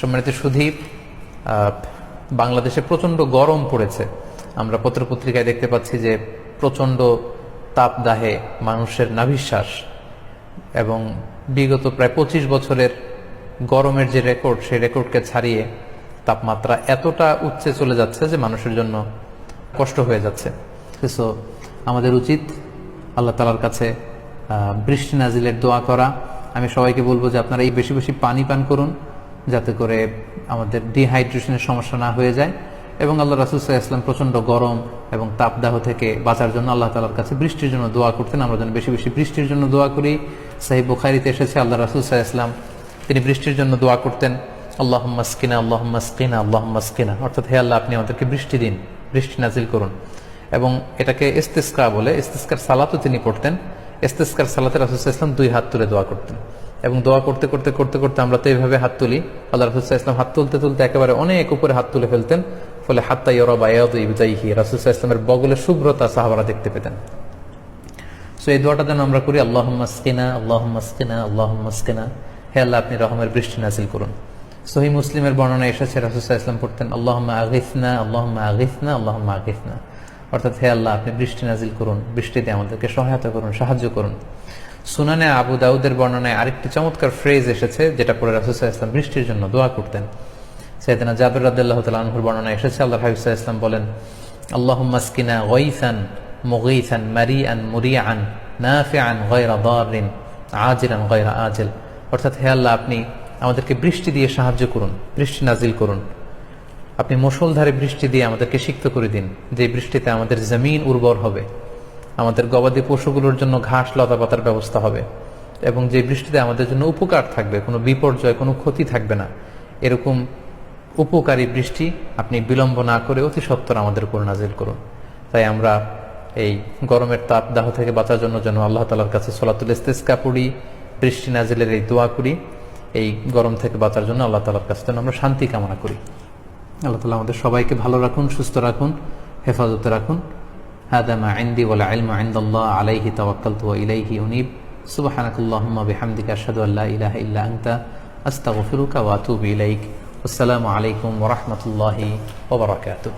সম্মানিত সুধী, বাংলাদেশে প্রচন্ড গরম পড়েছে। আমরা পত্রপত্রিকায় দেখতে পাচ্ছি যে প্রচন্ড তাপদাহে মানুষের নাভিশ্বাস, এবং বিগত প্রায় 25 বছরের গরমের যে রেকর্ড, সেই রেকর্ডকে ছাড়িয়ে তাপমাত্রা এতটা উচ্চে চলে যাচ্ছে যে মানুষের জন্য কষ্ট হয়ে যাচ্ছে। সো আমাদের উচিত আল্লাহ তাআলার কাছে বৃষ্টি নাজিলের দোয়া করা। আমি সবাইকে বলবো যে আপনারা এই বেশি বেশি পানি পান করুন, যাতে করে আমাদের ডিহাইড্রেশনের সমস্যা না হয়ে যায়। এবং আল্লাহ রাসূল সাল্লাল্লাহু আলাইহি ওয়াসাল্লাম প্রচন্ড গরম এবং তাপদাহ থেকে বাঁচার জন্য আল্লাহ তাআলার কাছে বৃষ্টির জন্য দোয়া করতেন। আমরা যেন বেশি বেশি বৃষ্টির জন্য দোয়া করি। সহিহ বুখারীতে এসেছে আল্লাহ রাসূল সাল্লাল্লাহু আলাইহি ওয়াসাল্লাম তিনি বৃষ্টির জন্য দোয়া করতেন, আল্লাহুম্মা আসকিনা আল্লাহুম্মা আসকিনা আল্লাহুম্মা আসকিনা, অর্থাৎ হে আল্লাহ আপনি আমাদেরকে বৃষ্টি দিন, বৃষ্টি নাজিল করুন। এবং এটাকে ইস্তিসকা বলে। ইস্তিসকার সালাতও তিনি পড়তেন। ইস্তিসকার সালাতে রাসূল সাল্লাল্লাহু আলাইহি ওয়াসাল্লাম 2 হাত তুলে দোয়া করতেন। এবং দোয়া করতে করতে করতে করতে আমরা তো এইভাবে হাত তুলি, আল্লাহ রাসূল সাল্লাল্লাহু আলাইহি ওয়াসাল্লাম হাত তুলতে তুলতে একেবারে অনেক উপরে হাত তুলে ফেলতেন, ফলে হাত্তা ইয়ারা বায়াদু ইবতাইহি, রাসূল সাল্লাল্লাহু আলাইহি ওয়াসাল্লামের বগলের শুভ্রতা সাহাবারা দেখতে পেতেন। সো এই দোয়াটা যেন আমরা করি, আল্লাহুম্মা আসকিনা আল্লাহুম্মা আসকিনা আল্লাহুম্মা আসকিনা, হে আল্লাহ আপনি রহমের বৃষ্টি নাজিল করুন। সহিহ মুসলিমের বর্ণনা এসেছে রাসূল সাল্লাল্লাহু আলাইহি ওয়াসাল্লাম পড়তেন আল্লাহুম্মা আগিসনা আল্লাহুম্মা আগিসনা আল্লাহুম্মা আগিসনা, অর্থাৎ হে আল্লাহ আপনি বৃষ্টি নাজিল করুন, বৃষ্টিতে আমাদেরকে সহায়তা করুন, সাহায্য করুন। সুনানে আবু দাউদের বর্ণনায় আরেকটি চমৎকার ফ্রেজ এসেছে, যেটা পরে রাসূল সাল্লাল্লাহু আলাইহি ওয়াসাল্লাম বৃষ্টির জন্য দোয়া করতেন। সাইয়েদনা জাবির রাদিয়াল্লাহু তাআলা আনহুর বর্ণনায় এসেছে আল্লাহর হাবিব সাল্লাল্লাহু আলাইহি ওয়াসাল্লাম বলেন আল্লাহুম্মা আসকিনা গায়সান মুগীসান মারিআন মুরিআন নাফিআন গায়রা দারিন আজিলান গায়রা আজিল, অর্থাৎ হে আল্লাহ আপনি আমাদেরকে বৃষ্টি দিয়ে সাহায্য করুন, বৃষ্টি নাজিল করুন। আপনি মুষলধারে বৃষ্টি দিয়ে আমাদেরকে সিক্ত করে দিন, যে বৃষ্টিতে আমাদের জমিন উর্বর হবে, আমাদের গবাদি পশুগুলোর জন্য ঘাস লতা পাতার ব্যবস্থা হবে, এবং যে বৃষ্টিতে আমাদের জন্য উপকার থাকবে, কোনো বিপর্যয় কোনো ক্ষতি থাকবে না, এরকম উপকারী বৃষ্টি আপনি বিলম্ব না করে অতি সত্বর আমাদের উপর নাজিল করুন। তাই আমরা এই গরমের তাপদাহ থেকে বাঁচার জন্য যেন আল্লাহ তাআলার কাছে সলাতুল ইস্তিসকা পড়ি, বৃষ্টি নাজিলের এই দোয়া করি, এই গরম থেকে বাঁচার জন্য আল্লাহ তাআলার কাছে যেন আমরা শান্তি কামনা করি। আল্লাহ তাআলা আমাদের সবাইকে ভালো রাখুন, সুস্থ রাখুন, হেফাজতে রাখুন। হাদা মা ইনদি ওয়াল ইলমু ইনদাল্লাহ আলাইহি তাওয়াক্কালতু ওয়া ইলাইহি উনীব। সুবহানাকাল্লাহুম্মা বিহামদিকা আশহাদু আল্লা ইলাহা ইল্লা আনতা আস্তাগফিরুকা ওয়া আতুবু ইলাইক। আসসালামু আলাইকুম ওয়া রাহমাতুল্লাহি ওয়া বারাকাতুহু।